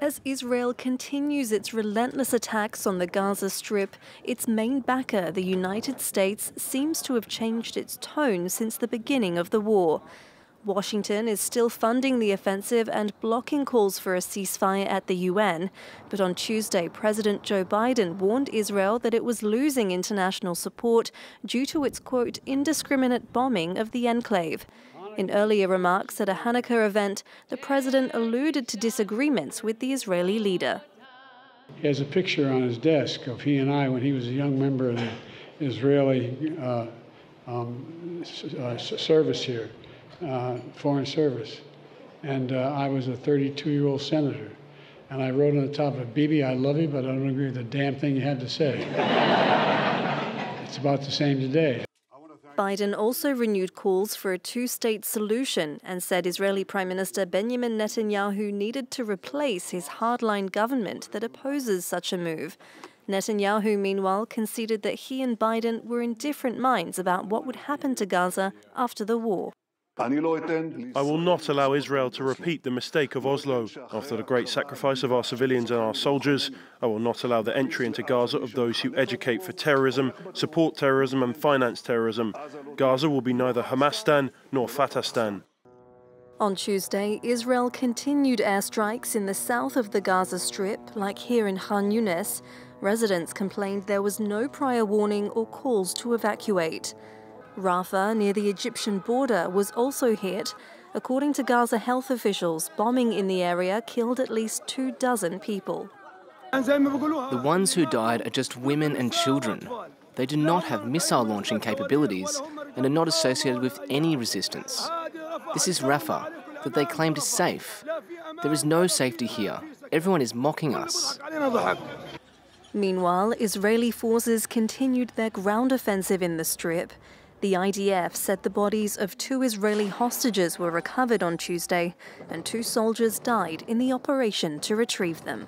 As Israel continues its relentless attacks on the Gaza Strip, its main backer, the United States, seems to have changed its tone since the beginning of the war. Washington is still funding the offensive and blocking calls for a ceasefire at the UN. But on Tuesday, President Joe Biden warned Israel that it was losing international support due to its, quote, indiscriminate bombing of the enclave. In earlier remarks at a Hanukkah event, the president alluded to disagreements with the Israeli leader. He has a picture on his desk of he and I when he was a young member of the Israeli service here, foreign service. And I was a 32-year-old senator. And I wrote on the top of it, "Bibi, I love you, but I don't agree with the damn thing you had to say." It's about the same today. Biden also renewed calls for a two-state solution and said Israeli Prime Minister Benjamin Netanyahu needed to replace his hardline government that opposes such a move. Netanyahu, meanwhile, conceded that he and Biden were in different minds about what would happen to Gaza after the war. I will not allow Israel to repeat the mistake of Oslo. After the great sacrifice of our civilians and our soldiers, I will not allow the entry into Gaza of those who educate for terrorism, support terrorism and finance terrorism. Gaza will be neither Hamastan nor Fatastan. On Tuesday, Israel continued airstrikes in the south of the Gaza Strip, like here in Khan Younis. Residents complained there was no prior warning or calls to evacuate. Rafah, near the Egyptian border, was also hit. According to Gaza health officials, bombing in the area killed at least 24 people. The ones who died are just women and children. They do not have missile launching capabilities and are not associated with any resistance. This is Rafah, that they claimed is safe. There is no safety here. Everyone is mocking us. Meanwhile, Israeli forces continued their ground offensive in the Strip. The IDF said the bodies of 2 Israeli hostages were recovered on Tuesday, and 2 soldiers died in the operation to retrieve them.